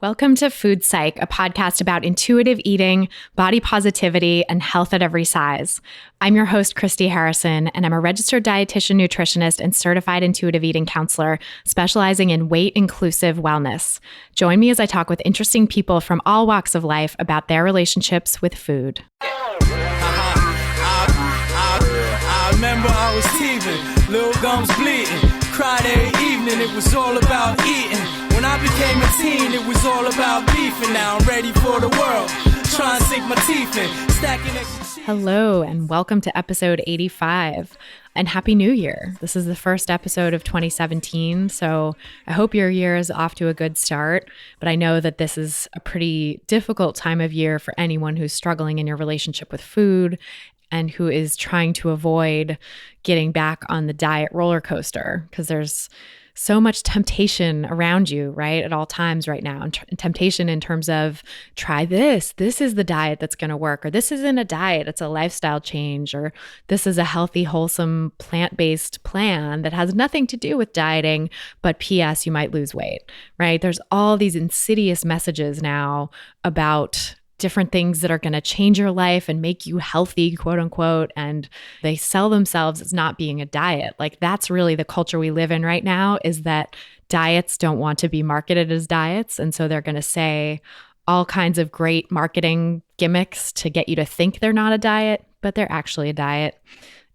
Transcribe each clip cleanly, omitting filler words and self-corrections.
Welcome to Food Psych, a podcast about intuitive eating, body positivity, and health at every size. I'm your host, Christy Harrison, and I'm a registered dietitian, nutritionist, and certified intuitive eating counselor specializing in weight-inclusive wellness. Join me as I talk with interesting people from all walks of life about their relationships with food. I remember I was teething, little gums bleeding, cried every evening, it was all about eating. When I became a teen, it was all about beefing. Now I'm ready for the world, trying to sink my teeth in, stacking extra cheese. Hello, and welcome to episode 85. And Happy New Year. This is the first episode of 2017, so I hope your year is off to a good start. But I know that this is a pretty difficult time of year for anyone who's struggling in your relationship with food and who is trying to avoid getting back on the diet roller coaster, because there's so much temptation around you, right, at all times right now. And temptation in terms of, try this. This is the diet that's going to work. Or this isn't a diet, it's a lifestyle change. Or this is a healthy, wholesome, plant-based plan that has nothing to do with dieting, but P.S., you might lose weight, right? There's all these insidious messages now about different things that are going to change your life and make you healthy, quote unquote. And they sell themselves as not being a diet. Like, that's really the culture we live in right now, is that diets don't want to be marketed as diets. And so they're going to say all kinds of great marketing gimmicks to get you to think they're not a diet, but they're actually a diet.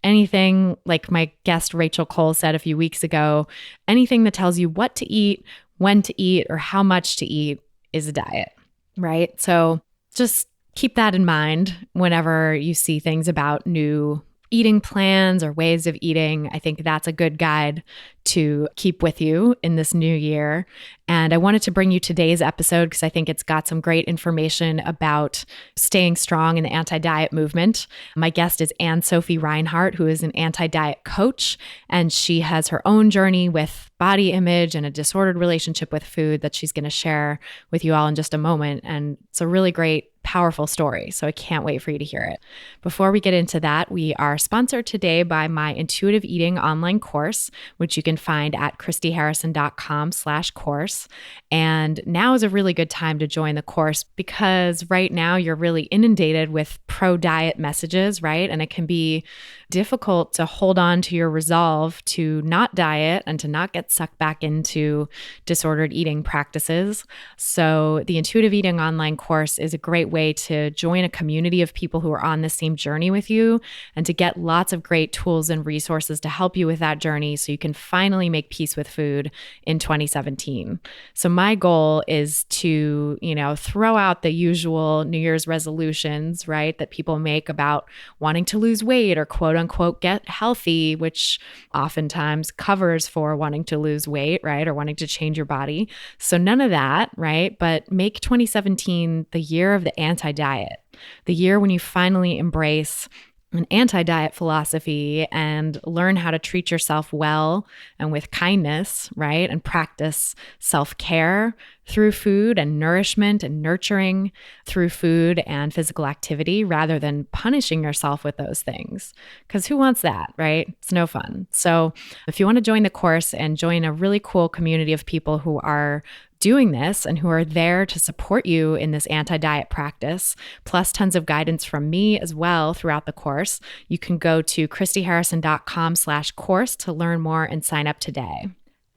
Anything, like my guest Rachel Cole said a few weeks ago, anything that tells you what to eat, when to eat, or how much to eat is a diet, right? So just keep that in mind whenever you see things about new eating plans or ways of eating. I think that's a good guide to keep with you in this new year. And I wanted to bring you today's episode because I think it's got some great information about staying strong in the anti-diet movement. My guest is Anne-Sophie Reinhardt, who is an anti-diet coach, and she has her own journey with body image and a disordered relationship with food that she's going to share with you all in just a moment. And it's a really great, powerful story. So I can't wait for you to hear it. Before we get into that, we are sponsored today by my intuitive eating online course, which you can find at christyharrison.com/course. And now is a really good time to join the course because right now you're really inundated with pro-diet messages, right? And it can be difficult to hold on to your resolve to not diet and to not get sucked back into disordered eating practices. So the intuitive eating online course is a great way to join a community of people who are on the same journey with you and to get lots of great tools and resources to help you with that journey so you can finally make peace with food in 2017. So my goal is to, throw out the usual New Year's resolutions, right, that people make about wanting to lose weight or quote unquote get healthy, which oftentimes covers for wanting to lose weight, right, or wanting to change your body. So none of that, right, but make 2017 the year of the anti-diet, the year when you finally embrace an anti-diet philosophy and learn how to treat yourself well and with kindness, right? And practice self-care through food and nourishment and nurturing through food and physical activity rather than punishing yourself with those things. Because who wants that, right? It's no fun. So if you want to join the course and join a really cool community of people who are doing this and who are there to support you in this anti-diet practice, plus tons of guidance from me as well throughout the course, you can go to christyharrison.com/course to learn more and sign up today.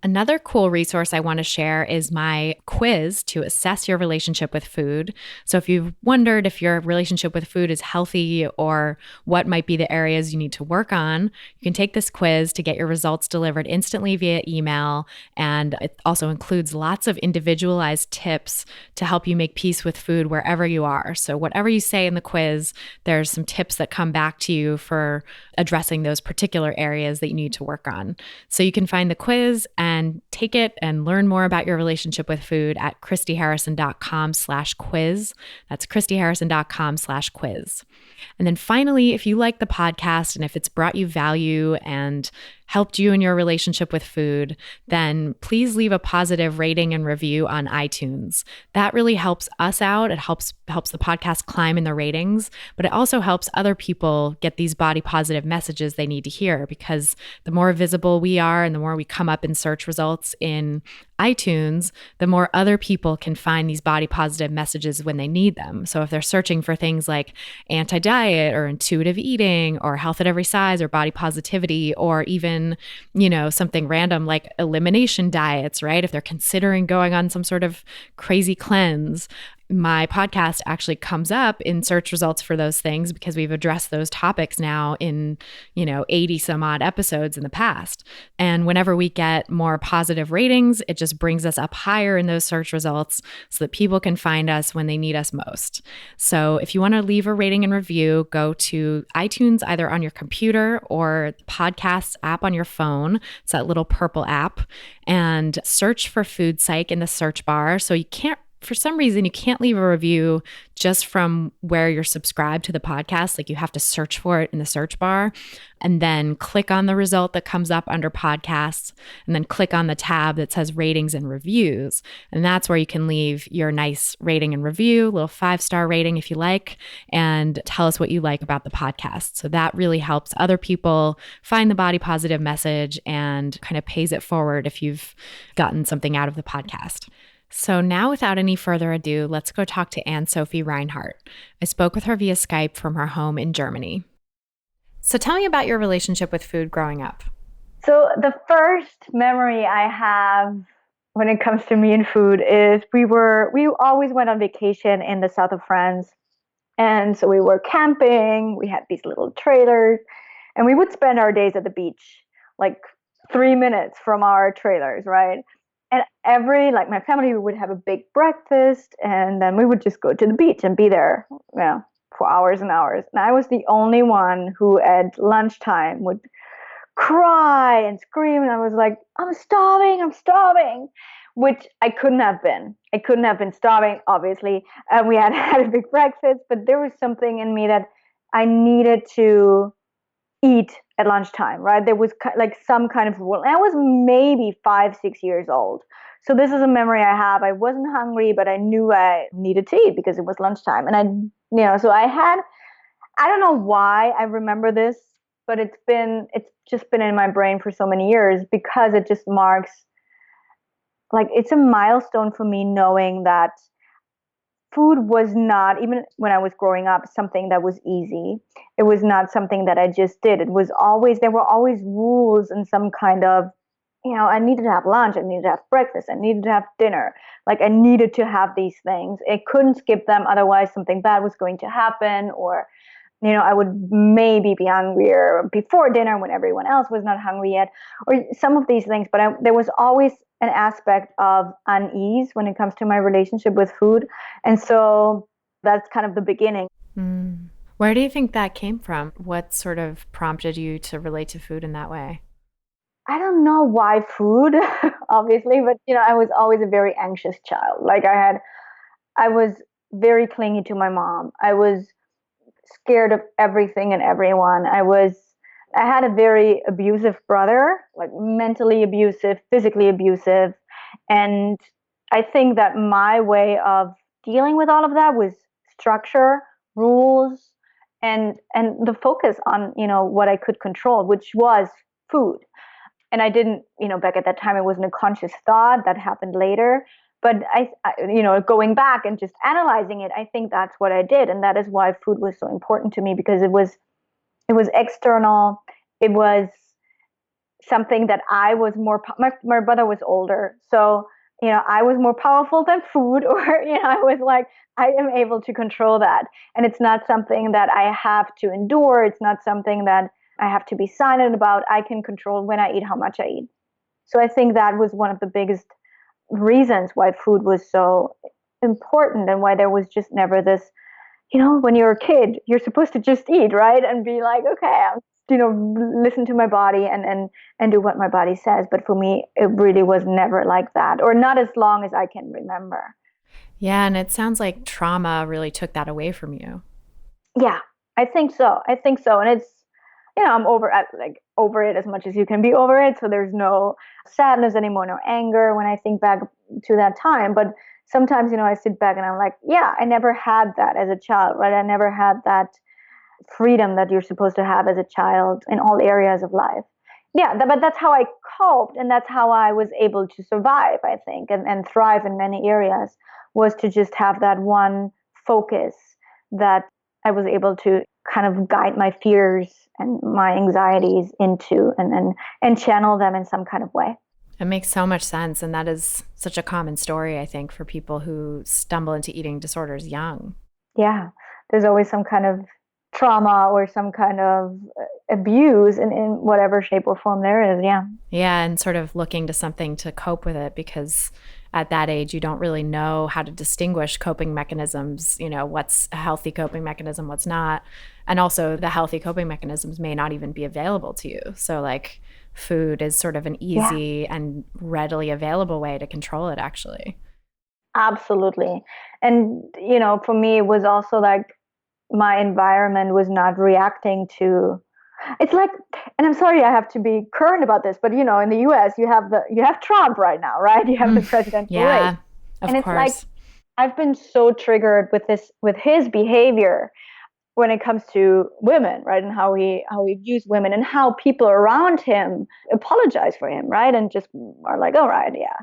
Another cool resource I want to share is my quiz to assess your relationship with food. So if you've wondered if your relationship with food is healthy or what might be the areas you need to work on, you can take this quiz to get your results delivered instantly via email. And it also includes lots of individualized tips to help you make peace with food wherever you are. So whatever you say in the quiz, there's some tips that come back to you for addressing those particular areas that you need to work on. So you can find the quiz and take it and learn more about your relationship with food at christyharrison.com/quiz. That's christyharrison.com/quiz. And then finally, if you like the podcast and if it's brought you value and helped you in your relationship with food, then please leave a positive rating and review on iTunes. That really helps us out. It helps the podcast climb in the ratings, but it also helps other people get these body positive messages they need to hear, because the more visible we are and the more we come up in search results in iTunes, the more other people can find these body positive messages when they need them. So if they're searching for things like anti-diet or intuitive eating or health at every size or body positivity, or even, something random like elimination diets, right? If they're considering going on some sort of crazy cleanse, my podcast actually comes up in search results for those things because we've addressed those topics now in, 80 some odd episodes in the past. And whenever we get more positive ratings, it just brings us up higher in those search results so that people can find us when they need us most. So if you want to leave a rating and review, go to iTunes, either on your computer or the podcast app on your phone. It's that little purple app, and search for Food Psych in the search bar. So for some reason, you can't leave a review just from where you're subscribed to the podcast. Like, you have to search for it in the search bar and then click on the result that comes up under podcasts, and then click on the tab that says ratings and reviews. And that's where you can leave your nice rating and review, little 5-star rating if you like, and tell us what you like about the podcast. So that really helps other people find the body positive message and kind of pays it forward if you've gotten something out of the podcast. So now, without any further ado, let's go talk to Anne-Sophie Reinhardt. I spoke with her via Skype from her home in Germany. So tell me about your relationship with food growing up. So the first memory I have when it comes to me and food is we always went on vacation in the south of France. And so we were camping, we had these little trailers, and we would spend our days at the beach, like 3 minutes from our trailers, right? And my family would have a big breakfast, and then we would just go to the beach and be there, for hours and hours. And I was the only one who at lunchtime would cry and scream. And I was like, I'm starving, which I couldn't have been. I couldn't have been starving, obviously. We had had a big breakfast, but there was something in me that I needed to eat at lunchtime, right? There was like some kind of rule. And I was maybe 5-6 years old. So this is a memory I have. I wasn't hungry, but I knew I needed to eat because it was lunchtime. And so I don't know why I remember this, but it's just been in my brain for so many years, because it just marks, like, it's a milestone for me knowing that food was not, even when I was growing up, something that was easy. It was not something that I just did. There were always rules and some kind of, I needed to have lunch, I needed to have breakfast, I needed to have dinner. Like, I needed to have these things. I couldn't skip them, otherwise something bad was going to happen, or, I would maybe be hungrier before dinner when everyone else was not hungry yet, or some of these things. But there was always an aspect of unease when it comes to my relationship with food. And so that's kind of the beginning. Where do you think that came from? What sort of prompted you to relate to food in that way? I don't know why food, obviously, but, I was always a very anxious child. Like, I was very clingy to my mom. I was scared of everything and everyone. I had a very abusive brother, like mentally abusive, physically abusive. And I think that my way of dealing with all of that was structure, rules, and the focus on, what I could control, which was food. And I didn't, back at that time, it wasn't a conscious thought. That happened later. But I going back and just analyzing it, I think that's what I did. And that is why food was so important to me, because it was external. It was something that I was more, my brother was older. So, I was more powerful than food, or, I was like, I am able to control that. And it's not something that I have to endure. It's not something that I have to be silent about. I can control when I eat, how much I eat. So I think that was one of the biggest reasons why food was so important, and why there was just never this, when you're a kid, you're supposed to just eat, right? And be like, okay, listen to my body and do what my body says. But for me, it really was never like that, or not as long as I can remember. Yeah, and it sounds like trauma really took that away from you. Yeah, I think so. And it's, I'm over it as much as you can be over it. So there's no sadness anymore, no anger when I think back to that time. But sometimes, I sit back and I'm like, yeah, I never had that as a child, right? I never had that freedom that you're supposed to have as a child in all areas of life. but that's how I coped, and that's how I was able to survive, I think, and thrive in many areas, was to just have that one focus that I was able to kind of guide my fears and my anxieties into, and channel them in some kind of way. It makes so much sense. And that is such a common story, I think, for people who stumble into eating disorders young. Yeah, there's always some kind of trauma or some kind of abuse in whatever shape or form there is. Yeah. Yeah. And sort of looking to something to cope with it, because at that age, you don't really know how to distinguish coping mechanisms, what's a healthy coping mechanism, what's not. And also the healthy coping mechanisms may not even be available to you. So like food is sort of an easy and readily available way to control it, actually. Absolutely. And, for me, it was also like my environment was not reacting to, it's like, and I'm sorry I have to be current about this, but in the US you have Trump right now, right? You have the presidential race. And it's like I've been so triggered with his behavior when it comes to women, right? And how he views women, and how people around him apologize for him, right? And just are like, all right, yeah.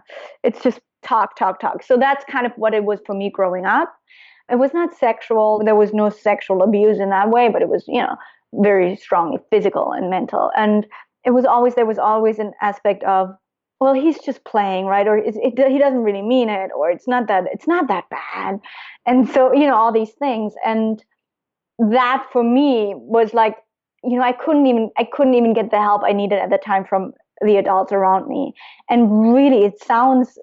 It's just talk. So that's kind of what it was for me growing up. It was not sexual. There was no sexual abuse in that way, but it was, very strongly physical and mental. And there was always an aspect of, well, he's just playing, right? Or he doesn't really mean it, or it's not that bad. And so, all these things. And that for me was like, I couldn't even get the help I needed at the time from the adults around me. And really, it sounds,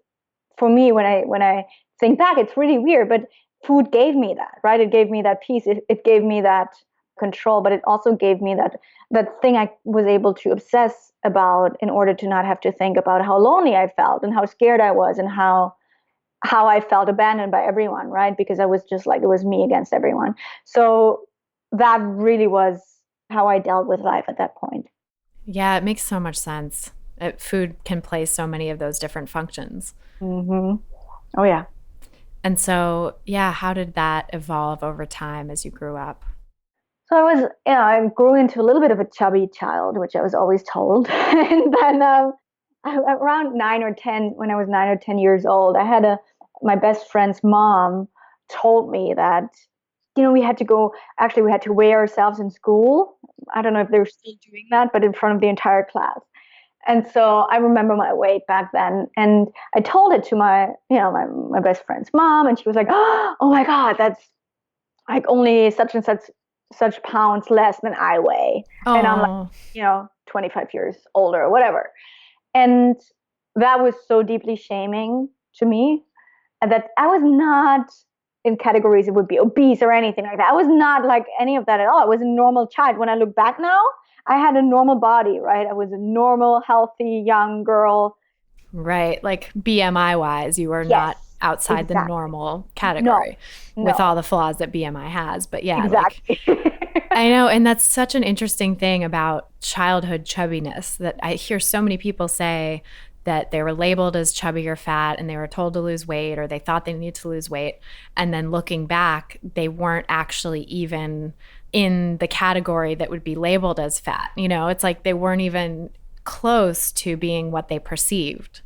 for me, when I think back, it's really weird, but food gave me that, right? It gave me that peace. It gave me that control, but it also gave me that thing I was able to obsess about in order to not have to think about how lonely I felt and how scared I was, and how I felt abandoned by everyone, right? Because I was just like, it was me against everyone. So that really was how I dealt with life at that point. Yeah, it makes so much sense. Food can play so many of those different functions. Mm-hmm. Oh, yeah. And so, yeah, how did that evolve over time as you grew up? So I grew into a little bit of a chubby child, which I was always told. And then around 9 or 10, when I was 9 or 10 years old, my best friend's mom told me that, we had to weigh ourselves in school. I don't know if they're still doing that, but in front of the entire class. And so I remember my weight back then, and I told it to my best friend's mom, and she was like, "Oh my God, that's like only such and such pounds less than I weigh." Aww. And I'm like, 25 years older or whatever. And that was so deeply shaming to me, and that I was not in categories it would be obese or anything like that. I was not like any of that at all. I was a normal child. When I look back now, I had a normal body, right? I was a normal, healthy, young girl. Right. Like BMI wise, you were not outside the normal category with all the flaws that BMI has. But yeah, exactly. I know. And that's such an interesting thing about childhood chubbiness, that I hear so many people say that they were labeled as chubby or fat and they were told to lose weight, or they thought they needed to lose weight. And then looking back, they weren't actually even in the category that would be labeled as fat. It's like they weren't even close to being what they perceived.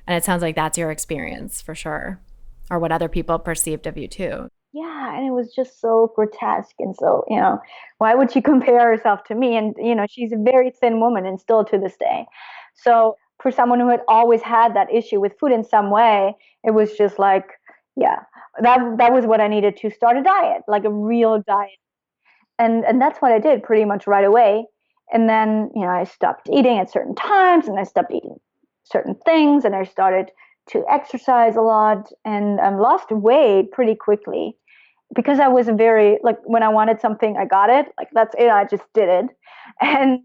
And it sounds like that's your experience for sure, or what other people perceived of you too. Yeah, and it was just so grotesque. And so, why would she compare herself to me? And, she's a very thin woman, and still to this day. So for someone who had always had that issue with food in some way, it was just like, yeah, that was what I needed to start a diet, like a real diet. And that's what I did pretty much right away. And then, I stopped eating at certain times, and I stopped eating certain things, and I started to exercise a lot, and lost weight pretty quickly, because I was when I wanted something, I got it. Like, that's it. I just did it. And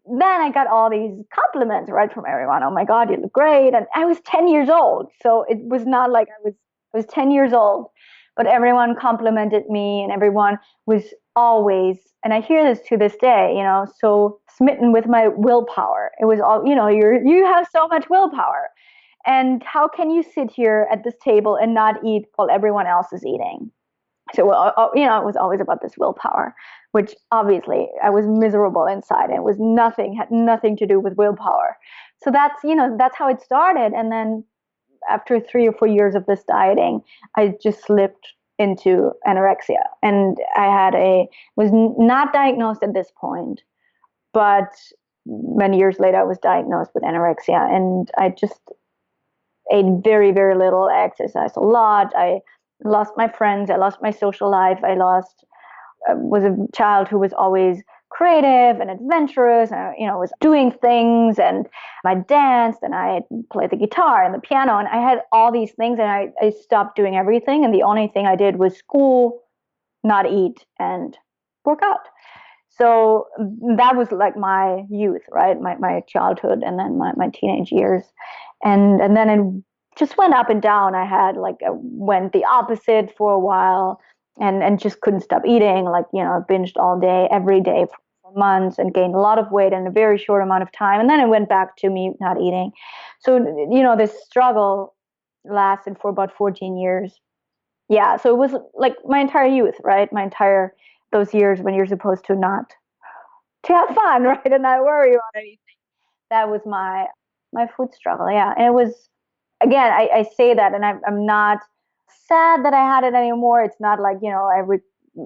then I got all these compliments, right, from everyone. Oh my God, you look great. And I was 10 years old. So it was not like I was 10 years old, but everyone complimented me, and everyone was always, and I hear this to this day, so smitten with my willpower. It was all, you have so much willpower. And how can you sit here at this table and not eat while everyone else is eating? So, it was always about this willpower, which obviously I was miserable inside. It was had nothing to do with willpower. So that's how it started. And then after 3 or 4 years of this dieting, I just slipped into anorexia. And was not diagnosed at this point, but many years later, I was diagnosed with anorexia. And I just ate very, very little, I exercised a lot. I lost my friends. I lost my social life. Was a child who was always creative and adventurous, and was doing things, and I danced and I played the guitar and the piano, and I had all these things, and I stopped doing everything, and the only thing I did was school, not eat, and work out. So that was like my youth, right? My childhood, and then my teenage years, and then it just went up and down. I went the opposite for a while, and just couldn't stop eating. Binged all day, every day for months, and gained a lot of weight in a very short amount of time. And then it went back to me not eating. So, this struggle lasted for about 14 years. Yeah. So it was like my entire youth, right? Those years when you're supposed to have fun, right? And not worry about anything. That was my food struggle. Yeah. And it was, again, I say that, and I'm not sad that I had it anymore. It's not like,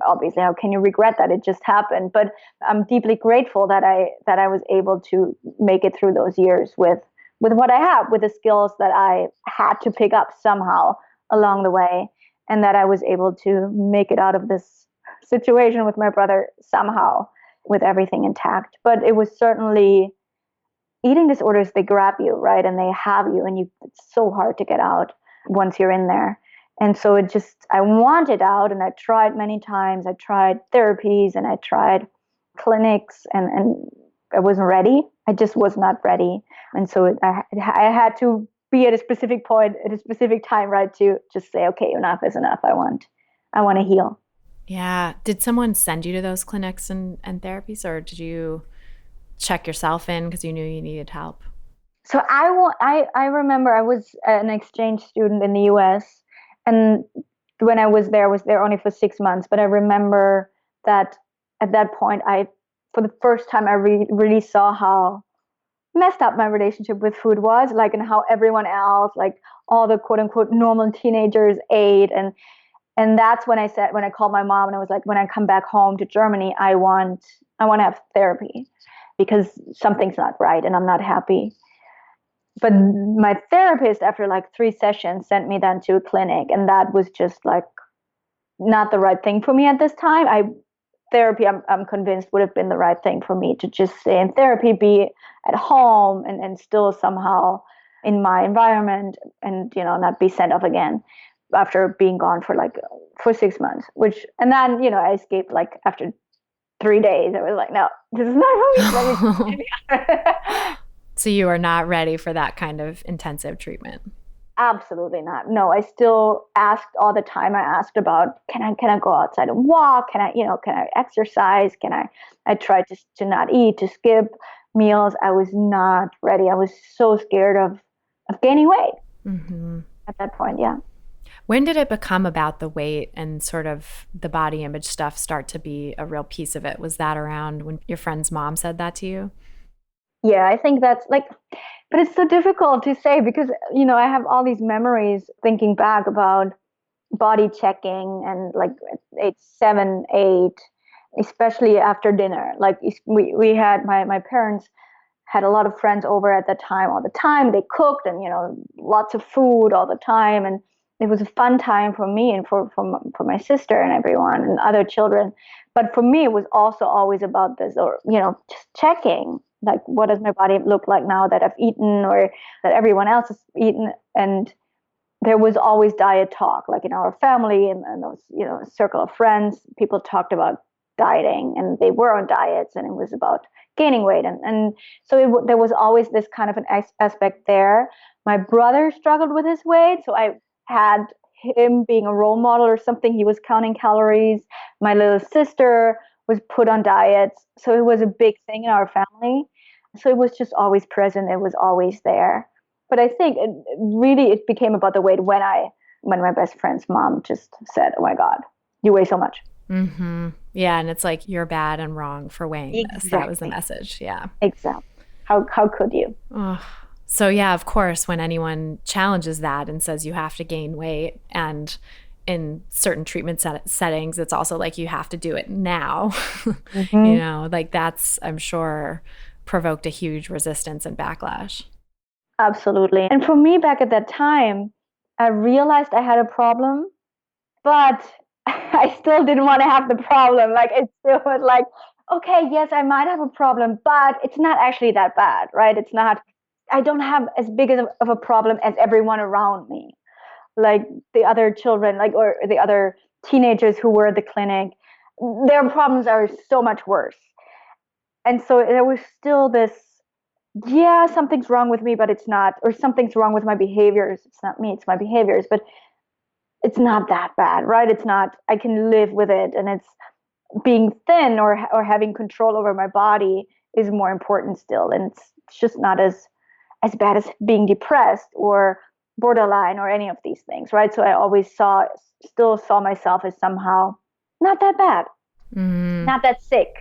obviously, how can you regret that? It just happened. But I'm deeply grateful that I was able to make it through those years with what I have, with the skills that I had to pick up somehow along the way, and that I was able to make it out of this situation with my brother somehow with everything intact. But it was certainly, eating disorders, they grab you, right? And they have you, and it's so hard to get out once you're in there. And so I wanted out, and I tried many times. I tried therapies and I tried clinics, and I wasn't ready. I just was not ready. And so I had to be at a specific point, at a specific time, right, to just say, okay, enough is enough. I want to heal. Yeah. Did someone send you to those clinics and therapies, or did you check yourself in because you knew you needed help? So I remember I was an exchange student in the US, and when I was there only for 6 months. But I remember that at that point, for the first time, I really saw how messed up my relationship with food was, and how everyone else, all the quote unquote normal teenagers ate. And that's when I called my mom, and I was like, when I come back home to Germany, I want to have therapy, because something's not right and I'm not happy. But my therapist, after 3 sessions, sent me then to a clinic, and that was just not the right thing for me at this time. Therapy, I'm convinced, would have been the right thing for me, to just stay in therapy, be at home, and still somehow in my environment, and not be sent off again after being gone for 6 months. And then I escaped after 3 days. I was like, no, this is not for me. So you are not ready for that kind of intensive treatment? Absolutely not. No, I still asked all the time. I asked about, can I go outside and walk? Can I exercise? I tried to not eat, to skip meals. I was not ready. I was so scared of gaining weight at that point. Yeah. When did it become about the weight and sort of the body image stuff start to be a real piece of it? Was that around when your friend's mom said that to you? Yeah, I think that's but it's so difficult to say, because, I have all these memories thinking back about body checking, and age 7, 8, especially after dinner. We had, my parents had a lot of friends over at that time, all the time. They cooked, and, lots of food all the time. And it was a fun time for me and for my sister and everyone and other children. But for me, it was also always about this, or, just checking, what does my body look like now that I've eaten, or that everyone else has eaten. And there was always diet talk, in our family and those, circle of friends. People talked about dieting, and they were on diets, and it was about gaining weight. And so there was always this kind of an aspect there. My brother struggled with his weight, so I had him being a role model or something. He was counting calories. My little sister was put on diets. So it was a big thing in our family. So it was just always present. It was always there. But I think it became about the weight when my best friend's mom just said, "Oh my God, you weigh so much." Mm-hmm. Yeah. And it's like, you're bad and wrong for weighing this. That was the Exactly. message. Yeah. Exactly. How could you? Ugh. So, yeah, of course, when anyone challenges that and says you have to gain weight, and in certain treatment settings, it's also like you have to do it now, Hmm. like that's, I'm sure, provoked a huge resistance and backlash. Absolutely. And for me, back at that time, I realized I had a problem, but I still didn't want to have the problem. Like it still was like, okay, yes, I might have a problem, but it's not actually that bad, right? It's not, I don't have as big of a problem as everyone around me, like the other children, like, or the other teenagers who were at the clinic. Their problems are so much worse. And so there was still this, yeah, something's wrong with me, but it's not, or something's wrong with my behaviors. It's not me, it's my behaviors, but it's not that bad, right? It's not, I can live with it. And it's being thin or having control over my body is more important still. And it's just not as bad as being depressed or borderline or any of these things, right? So I always still saw myself as somehow not that bad, Mm. not that sick.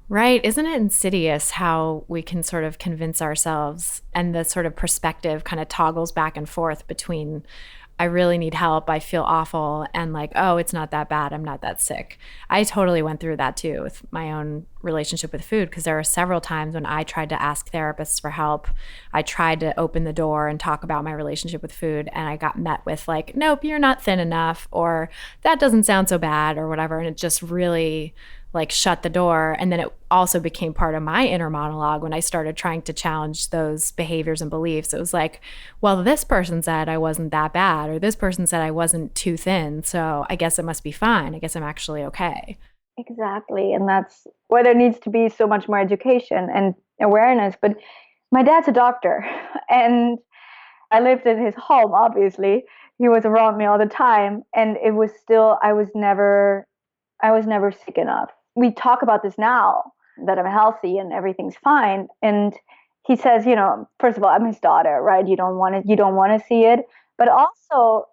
Right. Isn't it insidious how we can sort of convince ourselves, and the sort of perspective kind of toggles back and forth between, I really need help, I feel awful, and like, oh, it's not that bad, I'm not that sick. I totally went through that too with my own relationship with food, because there were several times when I tried to ask therapists for help. I tried to open the door and talk about my relationship with food, and I got met with like, nope, you're not thin enough, or that doesn't sound so bad, or whatever. And it just really like shut the door. And then it also became part of my inner monologue when I started trying to challenge those behaviors and beliefs. It was like, well, this person said I wasn't that bad, or this person said I wasn't too thin, so I guess it must be fine. I guess I'm actually okay. Exactly. And that's why there needs to be so much more education and awareness. But my dad's a doctor, and I lived in his home, obviously. He was around me all the time. And it was still, I was never sick enough. We talk about this now that I'm healthy and everything's fine. And he says, first of all, I'm his daughter, right? You don't want to see it. But also,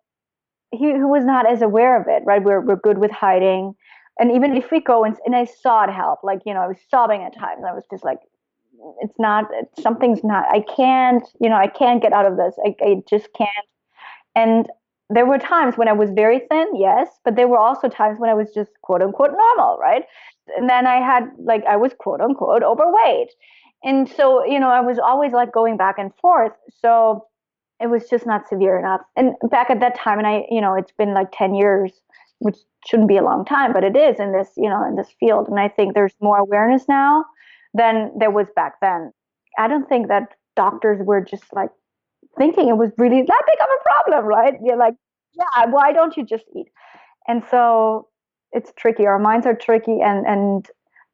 he was not as aware of it, right? We're good with hiding. And even if we go and I sought help, like, I was sobbing at times. I was just like, something's not, I can't get out of this. I just can't. And there were times when I was very thin, yes, but there were also times when I was just quote unquote normal, right? And then I was quote unquote overweight. And so, I was always like going back and forth. So it was just not severe enough. And back at that time, and it's been like 10 years, which shouldn't be a long time, but it is in this, in this field. And I think there's more awareness now than there was back then. I don't think that doctors were just like thinking it was really that big of a problem, right? You're like, yeah, why don't you just eat? And so it's tricky. Our minds are tricky, and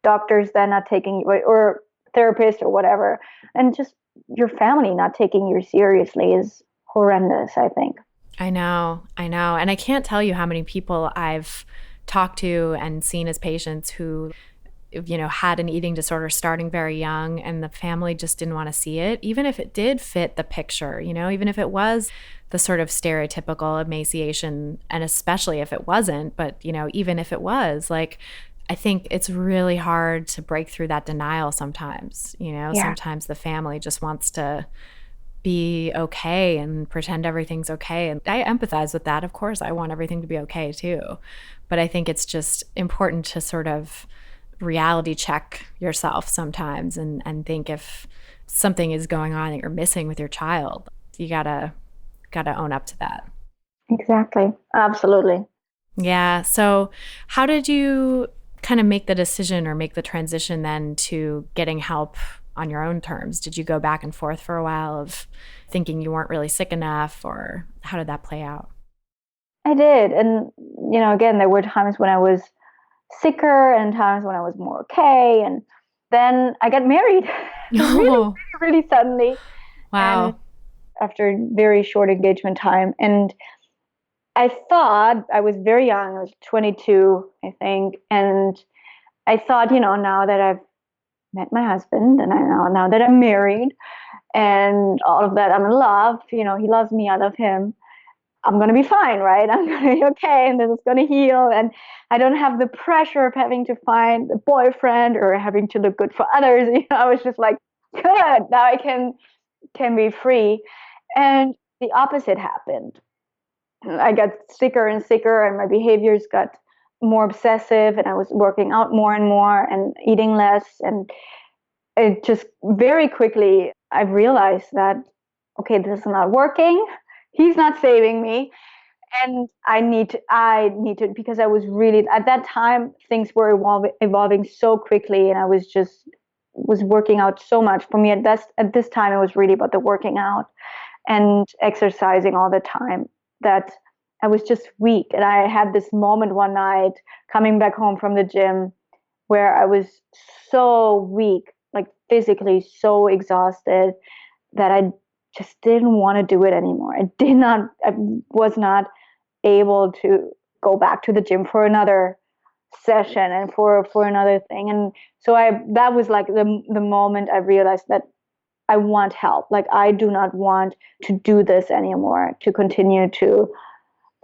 doctors then not taking, or therapists or whatever, and just your family not taking you seriously is horrendous, I think. I know, I know. And I can't tell you how many people I've talked to and seen as patients who, had an eating disorder starting very young, and the family just didn't want to see it, even if it did fit the picture, even if it was the sort of stereotypical emaciation, and especially if it wasn't, but, even if it was, like, I think it's really hard to break through that denial sometimes. Yeah. Sometimes the family just wants to be okay and pretend everything's okay. And I empathize with that. Of course, I want everything to be okay too. But I think it's just important to sort of reality check yourself sometimes, and think if something is going on that you're missing with your child, you gotta own up to that. Exactly. Absolutely. Yeah. So how did you kind of make the decision or make the transition then to getting help on your own terms? Did you go back and forth for a while of thinking you weren't really sick enough, or how did that play out? I did. And, again, there were times when I was sicker and times when I was more okay. And then I got married really, Oh, really, really suddenly. And wow. after very short engagement time. And I thought I was very young. I was 22, I think. And I thought, now that I've met my husband, and I know now that I'm married and all of that, I'm in love, he loves me, I love him. I'm going to be fine, right? I'm going to be okay, and this is going to heal. And I don't have the pressure of having to find a boyfriend or having to look good for others. I was just like, good, now I can be free. And the opposite happened. I got sicker and sicker, and my behaviors got more obsessive, and I was working out more and more and eating less. And it just very quickly, I realized that, okay, this is not working. He's not saving me. And I need to, because I was really, at that time, things were evolving so quickly, and I was working out so much. For me, at this time, it was really about the working out and exercising all the time, that I was just weak. And I had this moment one night coming back home from the gym where I was so weak, like physically so exhausted, that I just didn't want to do it anymore. I was not able to go back to the gym for another session and for another thing. And so that was like the moment I realized that I want help. Like, I do not want to do this anymore, to continue to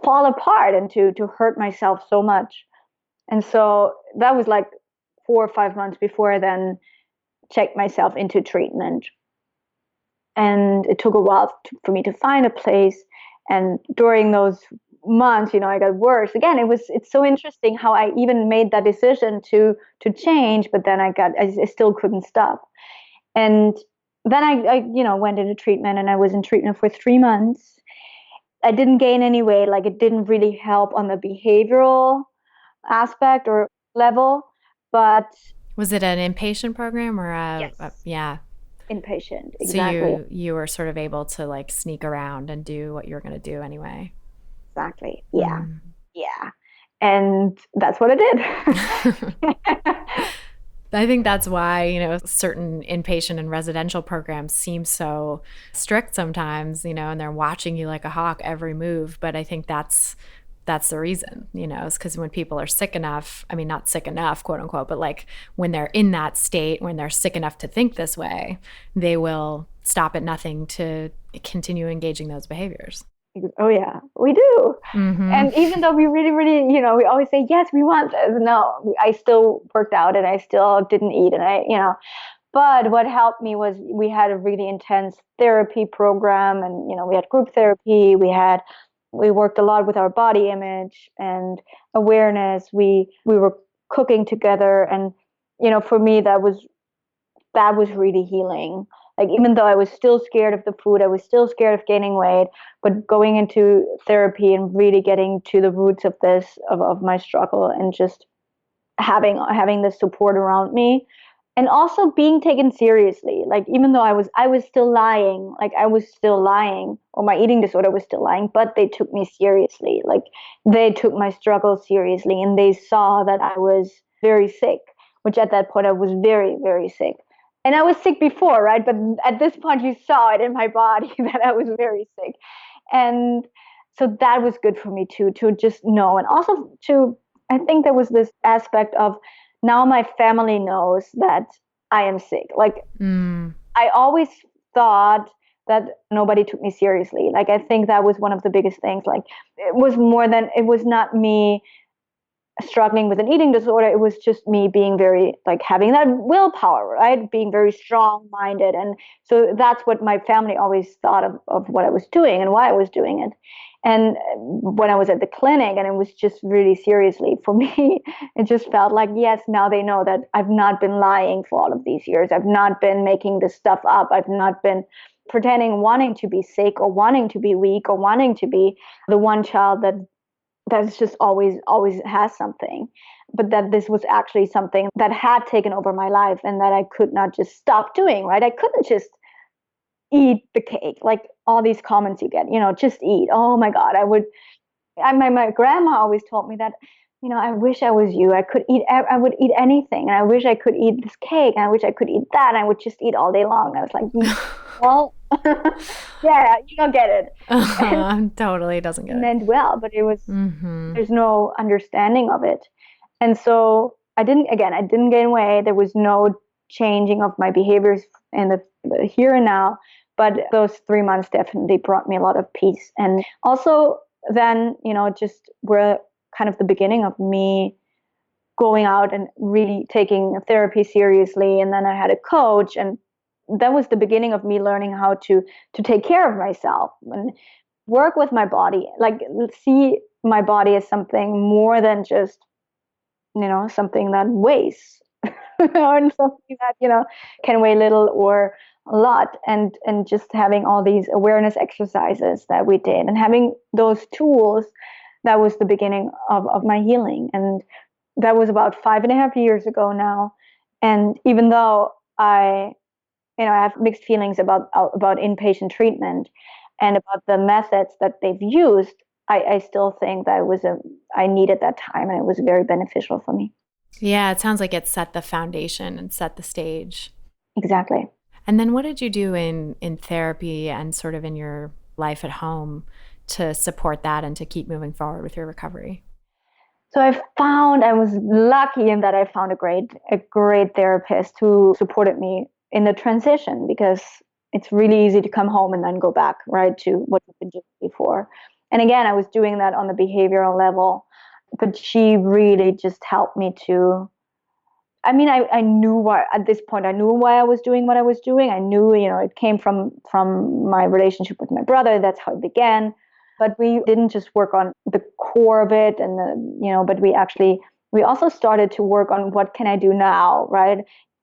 fall apart and to hurt myself so much. And so that was like 4 or 5 months before I then checked myself into treatment. And it took a while for me to find a place. And during those months, I got worse. Again, it's so interesting how I even made that decision to change, but then I still couldn't stop. And then I went into treatment, and I was in treatment for 3 months. I didn't gain any weight. Like, it didn't really help on the behavioral aspect or level, but Was it an inpatient program or yes, yeah. Inpatient, exactly. So you were sort of able to like sneak around and do what you were going to do anyway. Exactly. Yeah. Yeah. And that's what I did. I think that's why, certain inpatient and residential programs seem so strict sometimes, and they're watching you like a hawk every move. But I think that's the reason, is because when people are sick enough, I mean, not sick enough, quote unquote, but like when they're in that state, when they're sick enough to think this way, they will stop at nothing to continue engaging those behaviors. Oh yeah, we do. Mm-hmm. And even though we really, really, we always say, yes, we want this. No, I still worked out, and I still didn't eat. And but what helped me was we had a really intense therapy program, and, we had group therapy. We worked a lot with our body image and awareness. We were cooking together. And, for me, that was really healing. Like, even though I was still scared of the food, I was still scared of gaining weight, but going into therapy and really getting to the roots of this, of my struggle, and just having the support around me, and also being taken seriously. Like, even though I was still lying, or my eating disorder was still lying, but they took me seriously. Like, they took my struggle seriously, and they saw that I was very sick, which at that point I was very, very sick. And I was sick before, right? But at this point, you saw it in my body that I was very sick. And so that was good for me too, to just know. And also I think there was this aspect of, now my family knows that I am sick. Like, I always thought that nobody took me seriously. Like, I think that was one of the biggest things. Like, it was not me struggling with an eating disorder. It was just me being very, like, having that willpower, right? Being very strong-minded. And so that's what my family always thought of what I was doing and why I was doing it. And when I was at the clinic, and it was just really seriously, for me, it just felt like, yes, now they know that I've not been lying for all of these years. I've not been making this stuff up. I've not been pretending, wanting to be sick, or wanting to be weak, or wanting to be the one child that's just always has something. But that this was actually something that had taken over my life, and that I could not just stop doing, right? I couldn't just eat the cake, like all these comments you get, just eat. Oh my God, my grandma always told me that, I wish I was you. I would eat anything. And I wish I could eat this cake. And I wish I could eat that. And I would just eat all day long. And I was like, well, yeah, you don't get it. Totally doesn't get it. Meant well, but it was, there's no understanding of it. And so I didn't gain weight. There was no changing of my behaviors in the here and now. But those 3 months definitely brought me a lot of peace. And also then, just were kind of the beginning of me going out and really taking therapy seriously. And then I had a coach, and that was the beginning of me learning how to take care of myself and work with my body, like see my body as something more than just, something that weighs or something that, can weigh little or a lot. And just having all these awareness exercises that we did and having those tools, that was the beginning of my healing. And that was about 5.5 years ago now. And even though I have mixed feelings about inpatient treatment and about the methods that they've used, I still think that I needed that time, and it was very beneficial for me. Yeah, it sounds like it set the foundation and set the stage. Exactly. And then what did you do in therapy and sort of in your life at home to support that and to keep moving forward with your recovery? So I was lucky in that I found a great therapist who supported me in the transition, because it's really easy to come home and then go back right to what you've been doing before. And again, I was doing that on the behavioral level, but she really just helped me to. I knew why at this point. I knew why I was doing what I was doing. I knew, it came from my relationship with my brother. That's how it began. But we didn't just work on the core of it, but we also started to work on what can I do now, right?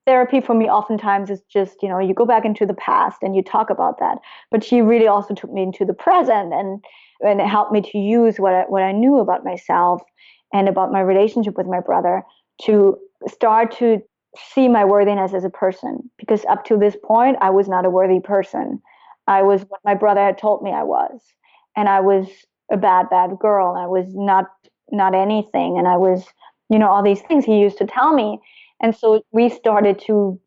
Therapy for me oftentimes is just, you go back into the past and you talk about that. But she really also took me into the present and it helped me to use what I knew about myself and about my relationship with my brother to start to see my worthiness as a person. Because up to this point, I was not a worthy person. I was what my brother had told me I was. And I was a bad girl. I was not anything. And I was, all these things he used to tell me. And so we started to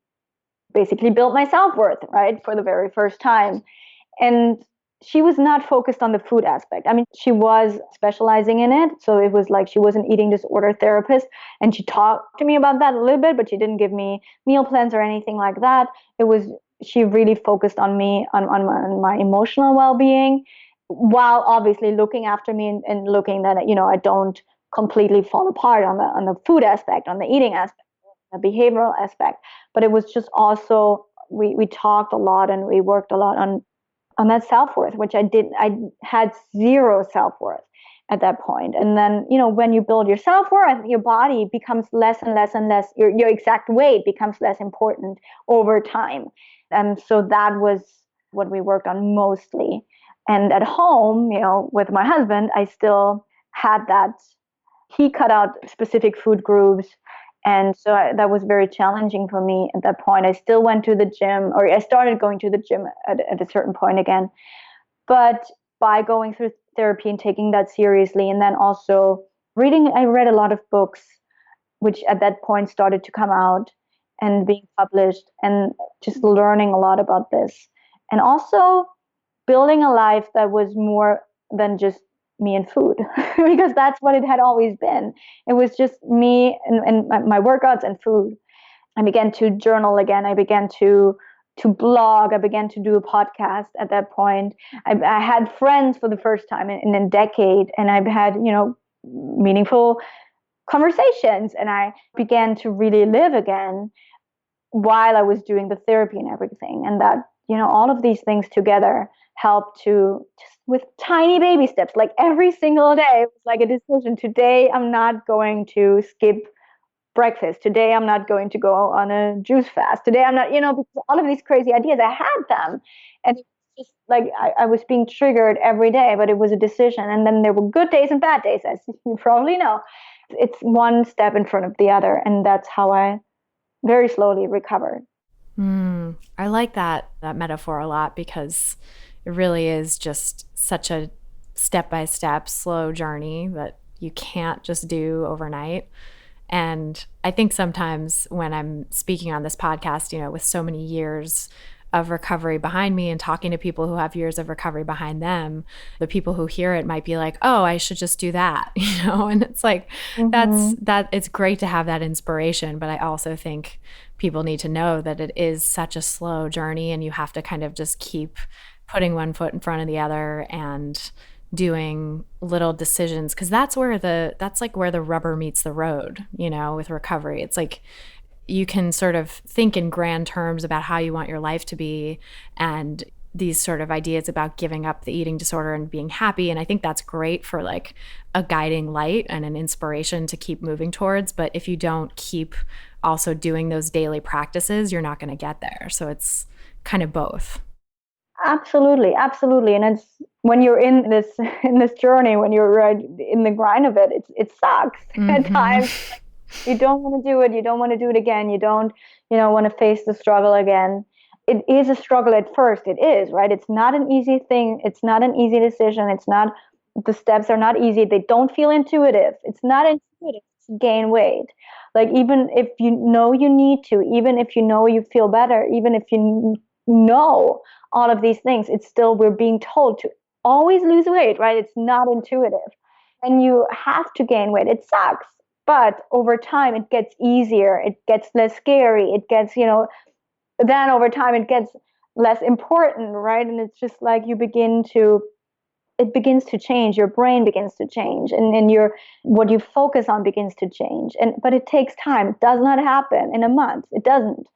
basically build my self-worth, right, for the very first time. And she was not focused on the food aspect. She was specializing in it. So it was like she was an eating disorder therapist. And she talked to me about that a little bit, but she didn't give me meal plans or anything like that. She really focused on me, on my emotional well-being, while obviously looking after me and looking that, I don't completely fall apart on the food aspect, on the eating aspect, the behavioral aspect. But it was just also, we talked a lot and we worked a lot on that self-worth, which I had zero self-worth at that point. And then, when you build your self-worth, your body becomes less and less and less, your exact weight becomes less important over time. And so that was what we worked on mostly. And at home, with my husband, I still had that. He cut out specific food groups. And so that was very challenging for me at that point. I still went to the gym, or I started going to the gym at a certain point again. But by going through therapy and taking that seriously, and then also I read a lot of books, which at that point started to come out and being published, and just learning a lot about this. And also building a life that was more than just me and food, because that's what it had always been. It was just me and my workouts and food. I began to journal again. I began to blog. I began to do a podcast at that point. I had friends for the first time in a decade, and I've had, meaningful conversations, and I began to really live again while I was doing the therapy and everything. And that, all of these things together help to just with tiny baby steps, like every single day. It was like a decision. Today, I'm not going to skip breakfast. Today, I'm not going to go on a juice fast. Today, I'm not, because all of these crazy ideas, I had them. And it's just like I was being triggered every day, but it was a decision. And then there were good days and bad days, as you probably know. It's one step in front of the other. And that's how I very slowly recovered. I like that metaphor a lot, because it really is just such a step-by-step, slow journey that you can't just do overnight. And I think sometimes when I'm speaking on this podcast, with so many years of recovery behind me and talking to people who have years of recovery behind them, the people who hear it might be like, oh, I should just do that, and it's like, it's great to have that inspiration. But I also think people need to know that it is such a slow journey, and you have to kind of just keep putting one foot in front of the other and doing little decisions, because that's like where the rubber meets the road, with recovery. It's like you can sort of think in grand terms about how you want your life to be, and these sort of ideas about giving up the eating disorder and being happy. And I think that's great for like a guiding light and an inspiration to keep moving towards. But if you don't keep also doing those daily practices, you're not going to get there. So it's kind of both. Absolutely, absolutely. And it's when you're in this journey, when you're in the grind of it, it sucks at times. You don't want to do it. You don't want to do it again. You don't, want to face the struggle again. It is a struggle at first. It is, right? It's not an easy thing. It's not an easy decision. The steps are not easy. They don't feel intuitive. It's not intuitive to gain weight. Like, even if you know you need to, even if you know you feel better, even if you know all of these things, it's still, we're being told to always lose weight, right? It's not intuitive. And you have to gain weight. It sucks. But over time, it gets easier. It gets less scary. It gets, then over time, it gets less important, right? And it's just like it begins to change. Your brain begins to change, and what you focus on begins to change. But it takes time. It does not happen in a month. It doesn't,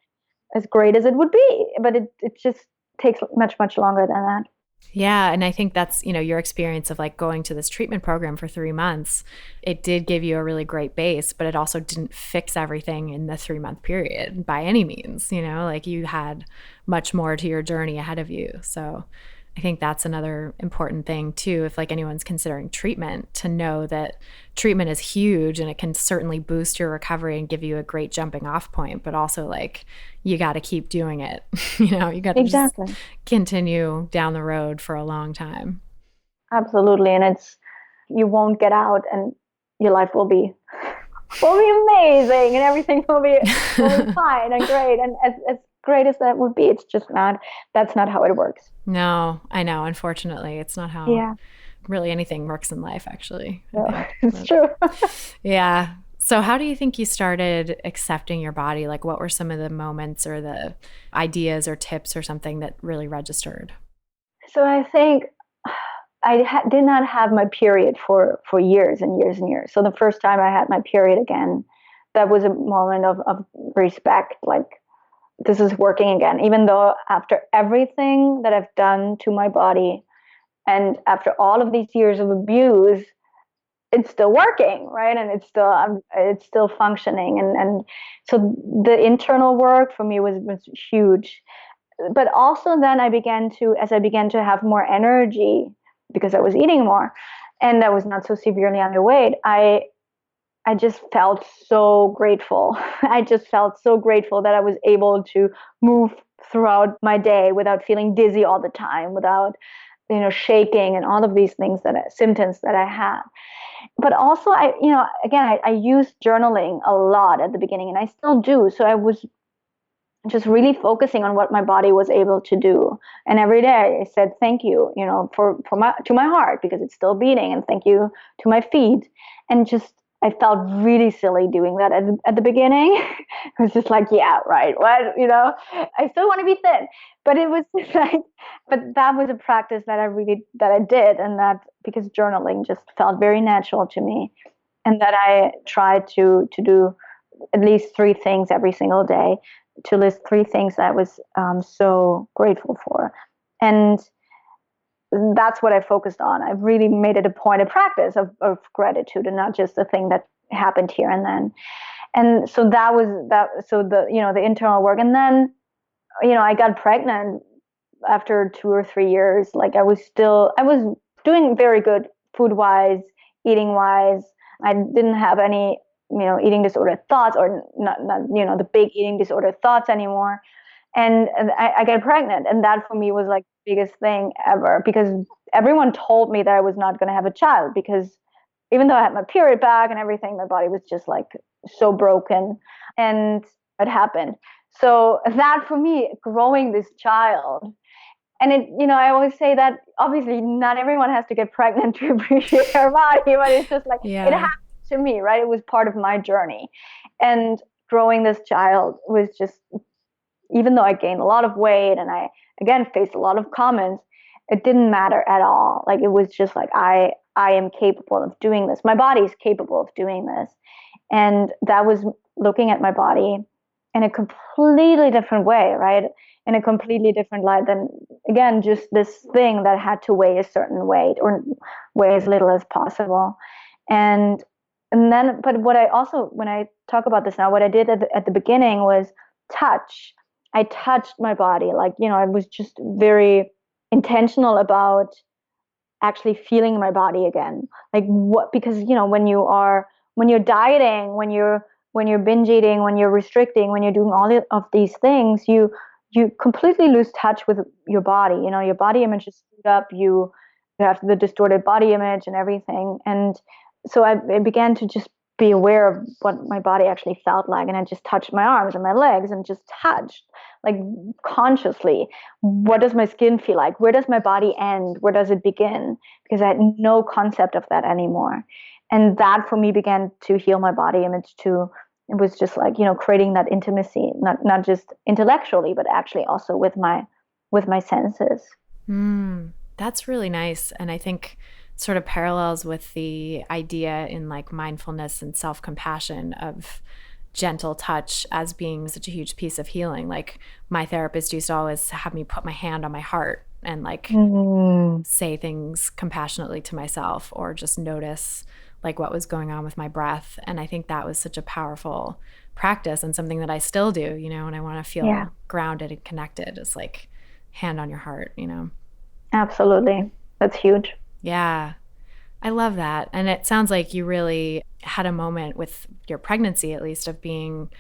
as great as it would be, but it just takes much, much longer than that. Yeah. And I think that's, your experience of like going to this treatment program for 3 months. It did give you a really great base, but it also didn't fix everything in the 3-month period by any means. Like you had much more to your journey ahead of you. So I think that's another important thing too, if like anyone's considering treatment, to know that treatment is huge and it can certainly boost your recovery and give you a great jumping off point, but also like you got to keep doing it. You got to just continue down the road for a long time. Absolutely. And you won't get out and your life will be amazing and everything will be fine and great. And as great as that would be, it's just that's not how it works. No, I know. Unfortunately, it's not how really anything works in life, actually. No, it's true. Yeah. So how do you think you started accepting your body? Like, what were some of the moments or the ideas or tips or something that really registered? So I think I did not have my period for years and years and years. So the first time I had my period again, that was a moment of respect, like, this is working again, even though after everything that I've done to my body and after all of these years of abuse, it's still working, right? And it's still functioning. And so the internal work for me was huge. But also then as I began to have more energy because I was eating more and I was not so severely underweight, I just felt so grateful. I just felt so grateful that I was able to move throughout my day without feeling dizzy all the time, without, shaking and all of these symptoms that I had. But also, I used journaling a lot at the beginning, and I still do. So I was just really focusing on what my body was able to do. And every day I said, thank you, to my heart, because it's still beating, and thank you to my feet. And just, I felt really silly doing that at the beginning. It was just like, yeah, right. What, I still want to be thin, but it was just like, but that was a practice that I did. And that, because journaling just felt very natural to me, and that I tried to do at least 3 things every single day, to list 3 things that I was so grateful for. And that's what I focused on. I really made it a point of practice of gratitude, and not just a thing that happened here and then. And so that was that. So the internal work. And then, I got pregnant after 2 or 3 years. Like, I was doing very good food wise, eating wise. I didn't have any, eating disorder thoughts, or not, the big eating disorder thoughts anymore. And I got pregnant, and that for me was like the biggest thing ever, because everyone told me that I was not going to have a child, because even though I had my period back and everything, my body was just like so broken, and it happened. So that for me, growing this child, and I always say that obviously not everyone has to get pregnant to appreciate their body, but it's just like, it happened to me, right? It was part of my journey. And growing this child was just, even though I gained a lot of weight and I, again, faced a lot of comments, it didn't matter at all. Like it was just like I am capable of doing this. My body is capable of doing this. And that was looking at my body in a completely different way, right? In a completely different light than, again, just this thing that had to weigh a certain weight or weigh as little as possible. And then, but what I also, when I talk about this now, what I did at the beginning was touch. I touched my body. Like, I was just very intentional about actually feeling my body again. Like what, because, when you're dieting, when you're binge eating, when you're restricting, when you're doing all of these things, you completely lose touch with your body. Your body image is screwed up. You have the distorted body image and everything. And so I began to just be aware of what my body actually felt like. And I just touched my arms and my legs and just touched, like, consciously. What does my skin feel like? Where does my body end? Where does it begin? Because I had no concept of that anymore. And that for me began to heal my body image too. It was just like, creating that intimacy, not just intellectually, but actually also with my senses. That's really nice. And I think sort of parallels with the idea in like mindfulness and self-compassion of gentle touch as being such a huge piece of healing. Like my therapist used to always have me put my hand on my heart and like say things compassionately to myself, or just notice like what was going on with my breath. And I think that was such a powerful practice, and something that I still do, and I want to feel grounded and connected. It's like hand on your heart, Absolutely. That's huge. Yeah. I love that. And it sounds like you really had a moment with your pregnancy, at least, of being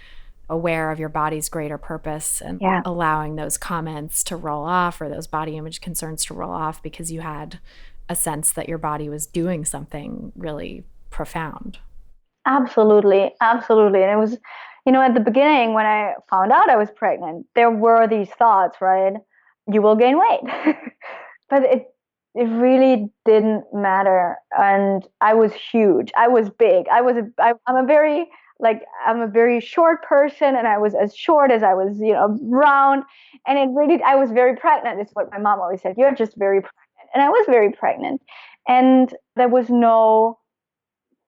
aware of your body's greater purpose and allowing those comments to roll off, or those body image concerns to roll off, because you had a sense that your body was doing something really profound. Absolutely. Absolutely. And it was, at the beginning when I found out I was pregnant, there were these thoughts, right? You will gain weight. But it really didn't matter. And I was huge. I was big. I'm a very short person, and I was as short as I was, round. And I was very pregnant. It's what my mom always said. You're just very pregnant. And I was very pregnant. And there was no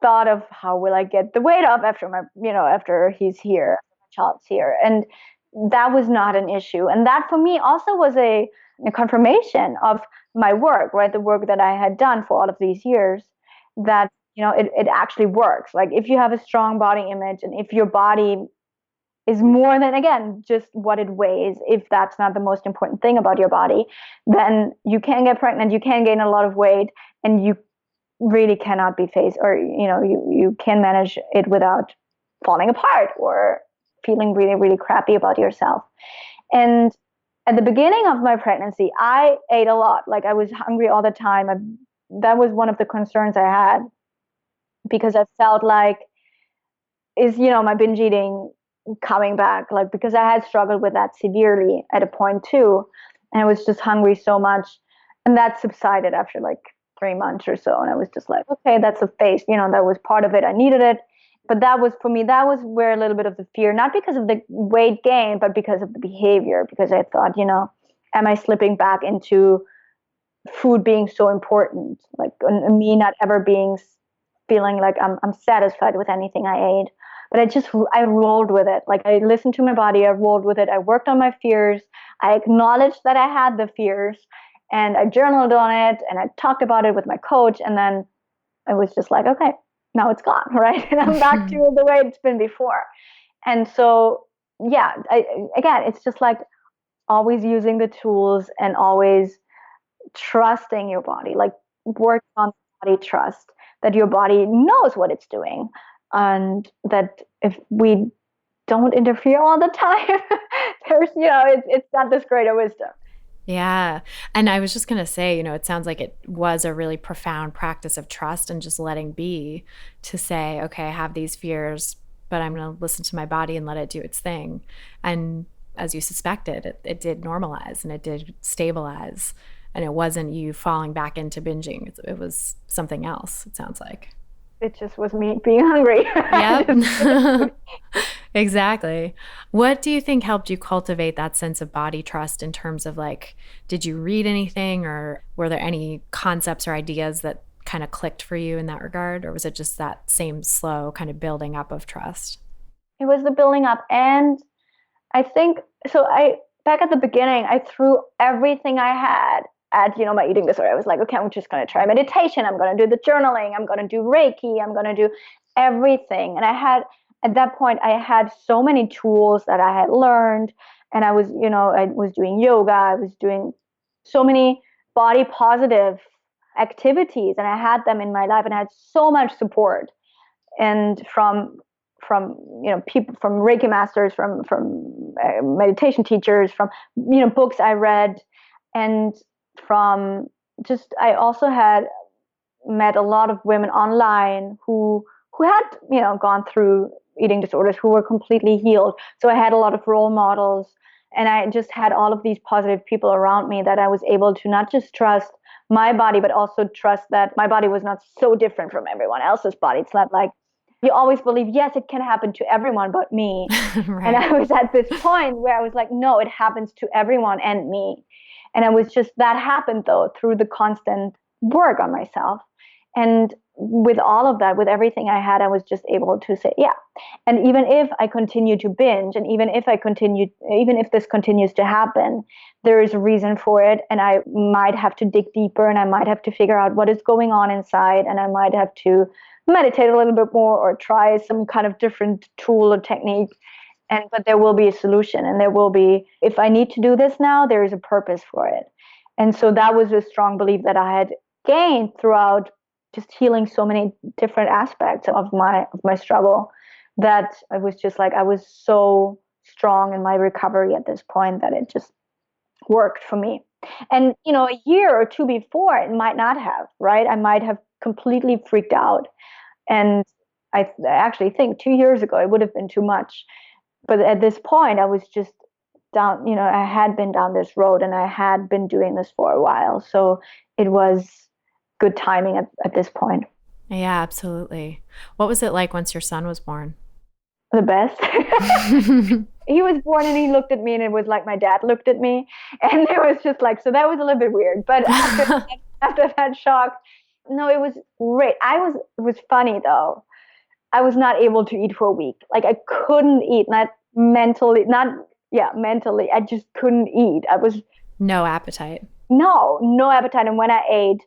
thought of how will I get the weight off after he's here, my child's here. And that was not an issue. And that for me also was a confirmation of my work, right? The work that I had done for all of these years, that, it actually works. Like if you have a strong body image, and if your body is more than, again, just what it weighs, if that's not the most important thing about your body, then you can get pregnant, you can gain a lot of weight, and you really cannot be faced, or, you can manage it without falling apart or feeling really, really crappy about yourself. And at the beginning of my pregnancy, I ate a lot. Like I was hungry all the time. That was one of the concerns I had, because I felt like, is, my binge eating coming back? Like, because I had struggled with that severely at a point too. And I was just hungry so much. And that subsided after like 3 months or so. And I was just like, okay, that's a phase, that was part of it. I needed it. But that was, for me, that was where a little bit of the fear, not because of the weight gain, but because of the behavior, because I thought, am I slipping back into food being so important? Like me not ever feeling like I'm satisfied with anything I ate. But I rolled with it. Like I listened to my body, I rolled with it. I worked on my fears. I acknowledged that I had the fears, and I journaled on it, and I talked about it with my coach. And then I was just like, okay, now it's gone, right? And I'm back to the way it's been before. And so, again, it's just like always using the tools and always trusting your body, like work on body trust, that your body knows what it's doing. And that if we don't interfere all the time, there's, it's not this greater wisdom. Yeah. And I was just going to say, it sounds like it was a really profound practice of trust and just letting be, to say, okay, I have these fears, but I'm going to listen to my body and let it do its thing. And as you suspected, it did normalize, and it did stabilize. And it wasn't you falling back into binging. It was something else, it sounds like. It just was me being hungry. Yep. Exactly. What do you think helped you cultivate that sense of body trust in terms of like, did you read anything or were there any concepts or ideas that kind of clicked for you in that regard? Or was it just that same slow kind of building up of trust? It was the building up. And I think, so back at the beginning, I threw everything I had at, my eating disorder. I was like, okay, I'm just going to try meditation. I'm going to do the journaling. I'm going to do Reiki. I'm going to do everything. And at that point, I had so many tools that I had learned. And I was doing yoga. I was doing so many body positive activities, and I had them in my life, and I had so much support and from people, from Reiki masters, from meditation teachers, from books I read, and from just I also had met a lot of women online who had gone through eating disorders, who were completely healed. So I had a lot of role models, and I just had all of these positive people around me that I was able to not just trust my body, but also trust that my body was not so different from everyone else's body. It's not like you always believe, yes, it can happen to everyone but me. Right. And I was at this point where I was like, no, it happens to everyone and me. And I was just, that happened though, through the constant work on myself. And with all of that, with everything I had, I was just able to say, yeah. And even if I continue to binge, and even if this continues to happen, there is a reason for it. And I might have to dig deeper, and I might have to figure out what is going on inside. And I might have to meditate a little bit more or try some kind of different tool or technique. But there will be a solution, and there will be, if I need to do this now, there is a purpose for it. And so that was a strong belief that I had gained throughout just healing so many different aspects of my struggle, that I was just like, I was so strong in my recovery at this point that it just worked for me. And a year or two before, it might not have, right? I might have completely freaked out. And I actually think 2 years ago it would have been too much. But at this point, I was just down, I had been down this road, and I had been doing this for a while. So it was good timing at this point. Yeah, absolutely. What was it like once your son was born? The best. He was born, and he looked at me, and it was like my dad looked at me. And it was just like, so that was a little bit weird. But after that shock, no, it was great. It was funny though. I was not able to eat for a week. Like I couldn't eat, mentally. I just couldn't eat. I was no appetite. No appetite. And when I ate,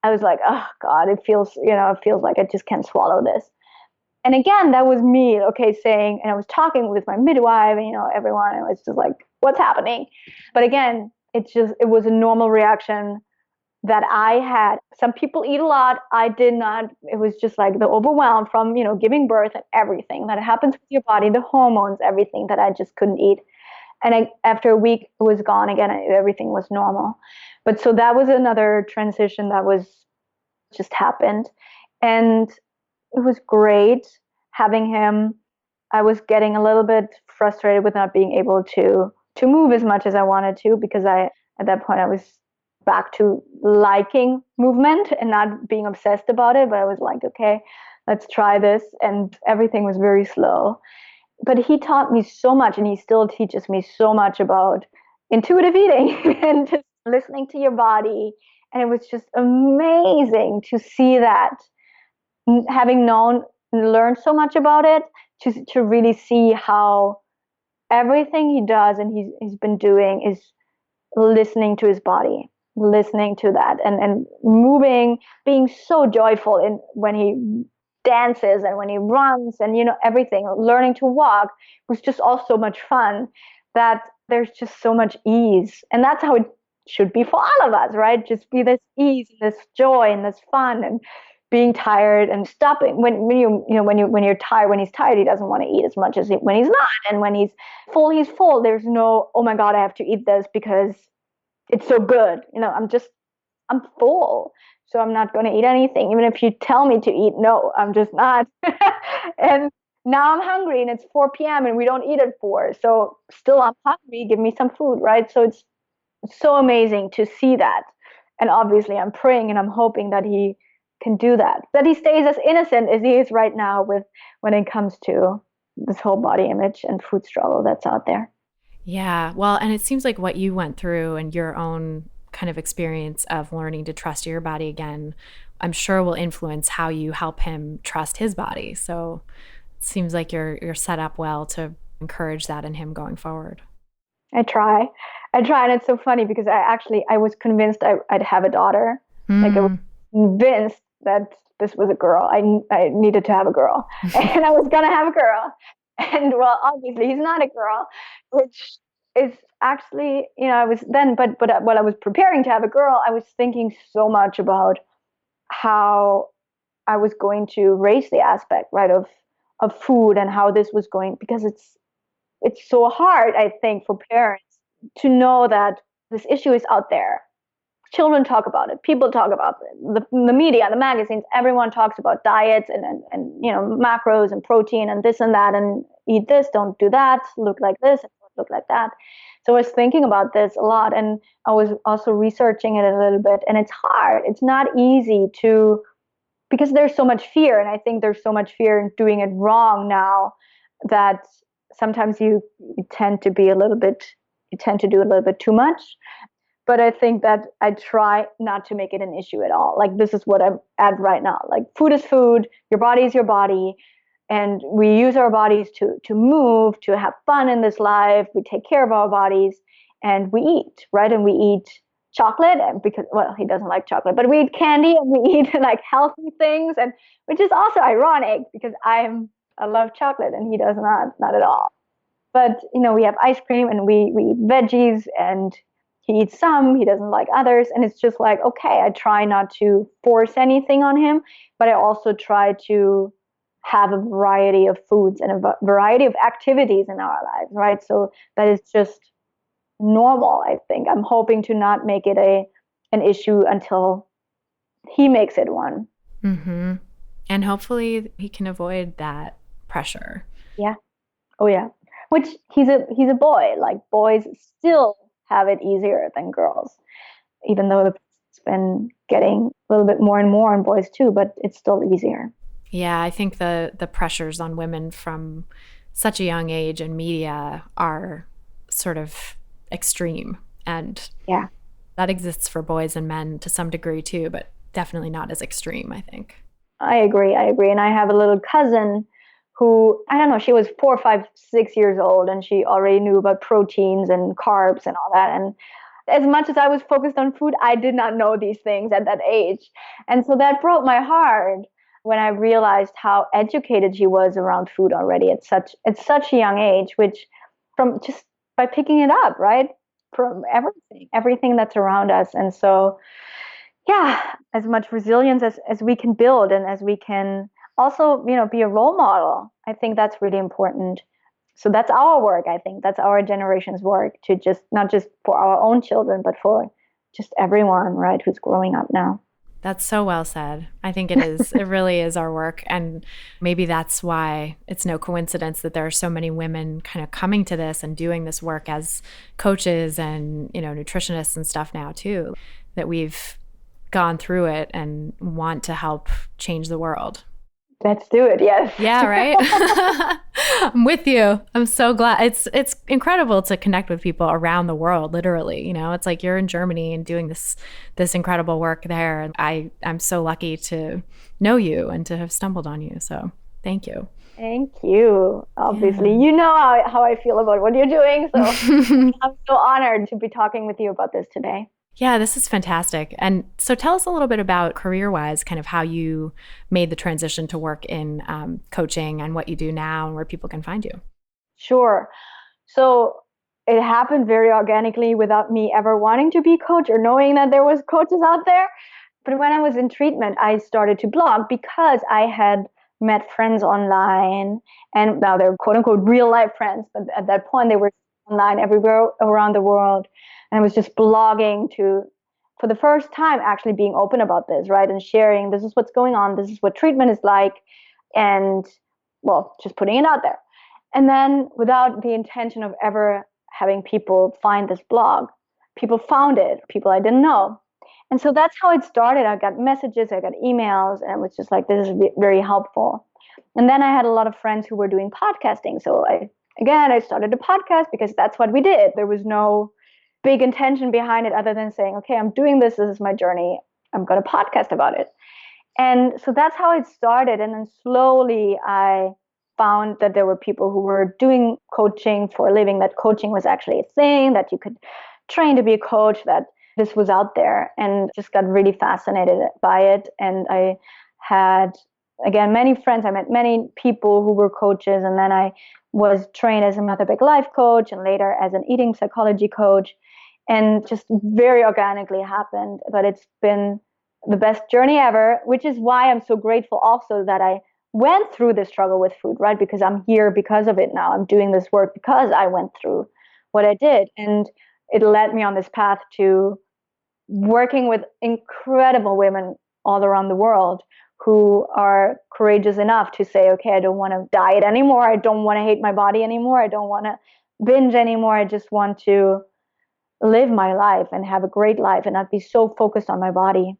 I was like, oh God, it feels like I just can't swallow this. And again, that was me, saying, and I was talking with my midwife and, everyone, and it was just like, what's happening? But again, it was a normal reaction that I had. Some people eat a lot. I did not. It was just like the overwhelm from, giving birth and everything that happens with your body, the hormones, everything, that I just couldn't eat. And after a week, it was gone again. Everything was normal. But so that was another transition that was just happened. And it was great having him. I was getting a little bit frustrated with not being able to move as much as I wanted to, because at that point I was back to liking movement and not being obsessed about it. But I was like, okay, let's try this. And everything was very slow. But he taught me so much, and he still teaches me so much about intuitive eating and just listening to your body. And it was just amazing to see that, having learned so much about it, to really see how everything he does and he's been doing is listening to his body, listening to that, and moving, being so joyful when he dances and when he runs, and everything. Learning to walk was just all so much fun, that there's just so much ease. And that's how it should be for all of us, right? Just be this ease and this joy and this fun, and being tired and stopping when you're tired. When he's tired, he doesn't want to eat as much as when he's not. And when he's full. There's no, oh my God, I have to eat this because it's so good. I'm full, so I'm not going to eat anything. Even if you tell me to eat, no, I'm just not. And now I'm hungry, and it's 4 p.m. and we don't eat at 4. So still I'm hungry. Give me some food, right? So it's so amazing to see that. And obviously I'm praying and I'm hoping that he can do that he stays as innocent as he is right now when it comes to this whole body image and food struggle that's out there. Yeah. Well, and it seems like what you went through and your own kind of experience of learning to trust your body again, I'm sure will influence how you help him trust his body. So it seems like you're set up well to encourage that in him going forward. I try, and it's so funny because I was convinced I'd have a daughter. Like I was convinced that this was a girl. I needed to have a girl, and I was gonna have a girl. And well, obviously he's not a girl, which is actually, I was then, but while I was preparing to have a girl, I was thinking so much about how I was going to raise the aspect, right, of food and how this was going, because it's so hard, I think, for parents to know that this issue is out there. Children talk about it. People talk about it. The media, the magazines, everyone talks about diets and macros and protein and this and that, and eat this, don't do that, look like this, look like that. So I was thinking about this a lot, and I was also researching it a little bit, and it's hard. It's not easy because there's so much fear, and I think there's so much fear in doing it wrong now that sometimes you tend to do a little bit too much. But I think that I try not to make it an issue at all. Like, this is what I'm at right now. Like, food is food, your body is your body, and we use our bodies to move, to have fun in this life. We take care of our bodies, and we eat, right? And we eat chocolate, and because, well, he doesn't like chocolate, but we eat candy and we eat like healthy things, and which is also ironic because I love chocolate and he does not at all. But we have ice cream and we eat veggies, and he eats some, he doesn't like others. And it's just like, okay, I try not to force anything on him, but I also try to have a variety of foods and a variety of activities in our lives, right? So that is just normal, I think. I'm hoping to not make it an issue until he makes it one. Mm-hmm. And hopefully he can avoid that pressure. Yeah. Oh, yeah. Which he's a boy. Like, boys still have it easier than girls, even though it's been getting a little bit more and more on boys too, but it's still easier. Yeah, I think the pressures on women from such a young age in media are sort of extreme, and yeah, that exists for boys and men to some degree too, but definitely not as extreme, I think. I agree. And I have a little cousin who, I don't know, she was 4, 5, 6 years old, and she already knew about proteins and carbs and all that. And as much as I was focused on food, I did not know these things at that age. And so that broke my heart when I realized how educated she was around food already at such a young age, which from just by picking it up, right? From everything that's around us. And so, yeah, as much resilience as we can build, and as we can also, be a role model. I think that's really important. So that's our work. I think that's our generation's work, to just not just for our own children, but for just everyone, right, who's growing up now. That's so well said. I think it is. It really is our work. And maybe that's why it's no coincidence that there are so many women kind of coming to this and doing this work as coaches and, nutritionists and stuff now too, that we've gone through it and want to help change the world. Let's do it. Yes. Yeah, right? I'm with you. I'm so glad. It's incredible to connect with people around the world, literally. It's like you're in Germany and doing this incredible work there. And I'm so lucky to know you and to have stumbled on you. So thank you. Thank you. Obviously, you know how I feel about what you're doing. So I'm so honored to be talking with you about this today. Yeah, this is fantastic. And so tell us a little bit about career-wise, kind of how you made the transition to work in coaching and what you do now and where people can find you. Sure. So it happened very organically without me ever wanting to be a coach or knowing that there was coaches out there. But when I was in treatment, I started to blog because I had met friends online, and now they're quote unquote real life friends. But at that point, they were online everywhere around the world. And I was just blogging for the first time, actually being open about this, right? And sharing, this is what's going on. This is what treatment is like. And, well, just putting it out there. And then without the intention of ever having people find this blog, people found it, people I didn't know. And so that's how it started. I got messages, I got emails, and it was just like, this is very helpful. And then I had a lot of friends who were doing podcasting. So I started a podcast because that's what we did. There was no big intention behind it other than saying, okay, I'm doing this. This is my journey. I'm going to podcast about it. And so that's how it started. And then slowly I found that there were people who were doing coaching for a living, that coaching was actually a thing, that you could train to be a coach, that this was out there, and just got really fascinated by it. And I had, again, many friends. I met many people who were coaches, and then I was trained as a Mother Big Life coach and later as an eating psychology coach, and just very organically happened. But it's been the best journey ever, which is why I'm so grateful also that I went through the struggle with food, right? Because I'm here because of it now. I'm doing this work because I went through what I did. And it led me on this path to working with incredible women all around the world who are courageous enough to say, okay, I don't want to diet anymore. I don't want to hate my body anymore. I don't want to binge anymore. I just want to live my life and have a great life and not be so focused on my body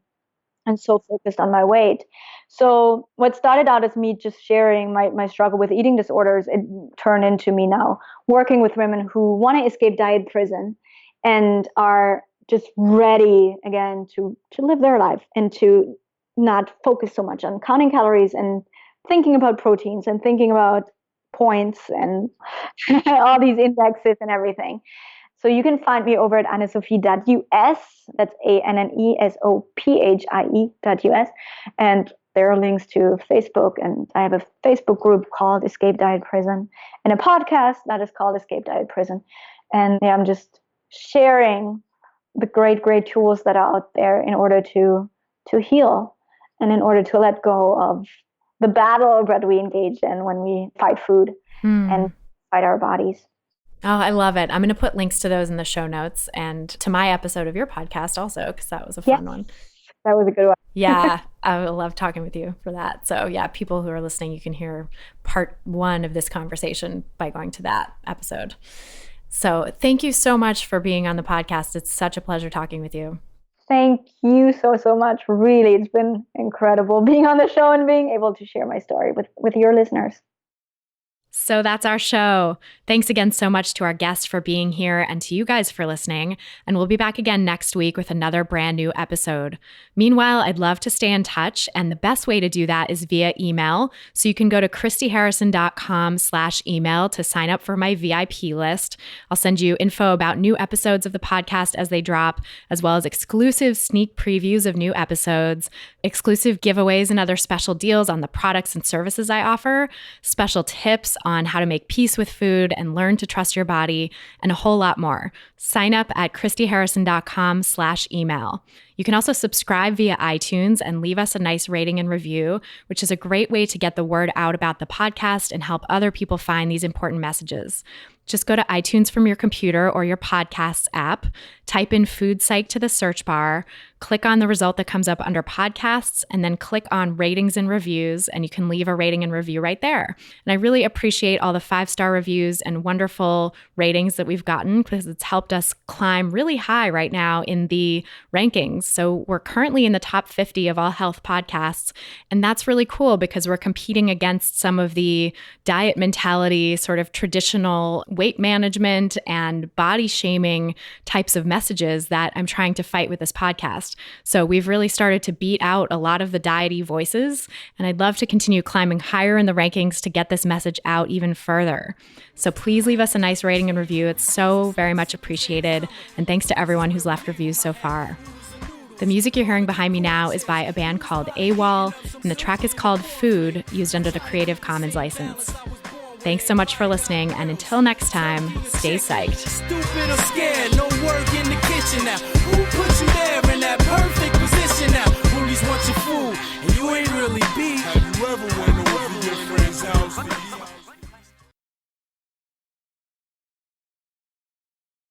and so focused on my weight. So what started out as me just sharing my struggle with eating disorders, it turned into me now working with women who want to escape diet prison and are just ready again to live their life and to not focus so much on counting calories and thinking about proteins and thinking about points and all these indexes and everything. So you can find me over at Anne-Sophie.us. That's ANNESOPHIE.us. And there are links to Facebook. And I have a Facebook group called Escape Diet Prison and a podcast that is called Escape Diet Prison. And yeah, I'm just sharing the great tools that are out there in order to heal and in order to let go of the battle that we engage in when we fight food and fight our bodies. Oh, I love it. I'm going to put links to those in the show notes and to my episode of your podcast also, because that was a fun one. That was a good one. Yeah, I love talking with you for that. So yeah, people who are listening, you can hear part 1 of this conversation by going to that episode. So thank you so much for being on the podcast. It's such a pleasure talking with you. Thank you so much. Really, it's been incredible being on the show and being able to share my story with your listeners. So that's our show. Thanks again so much to our guests for being here and to you guys for listening. And we'll be back again next week with another brand new episode. Meanwhile, I'd love to stay in touch. And the best way to do that is via email. So you can go to christyharrison.com/email to sign up for my VIP list. I'll send you info about new episodes of the podcast as they drop, as well as exclusive sneak previews of new episodes, exclusive giveaways and other special deals on the products and services I offer, special tips on how to make peace with food and learn to trust your body, and a whole lot more. Sign up at christyharrison.com/email. You can also subscribe via iTunes and leave us a nice rating and review, which is a great way to get the word out about the podcast and help other people find these important messages. Just go to iTunes from your computer or your podcasts app, type in Food Psych to the search bar, click on the result that comes up under podcasts, and then click on ratings and reviews, and you can leave a rating and review right there. And I really appreciate all the 5-star reviews and wonderful ratings that we've gotten because it's helped us climb really high right now in the rankings. So we're currently in the top 50 of all health podcasts, and that's really cool because we're competing against some of the diet mentality, sort of traditional weight management and body shaming types of messages that I'm trying to fight with this podcast. So we've really started to beat out a lot of the diety voices, and I'd love to continue climbing higher in the rankings to get this message out even further. So please leave us a nice rating and review. It's so very much appreciated. And thanks to everyone who's left reviews so far. The music you're hearing behind me now is by a band called AWOL, and the track is called Food, used under the Creative Commons license. Thanks so much for listening, and until next time, stay psyched. Stupid or scared, no work in the kitchen now. Who put you there in that perfect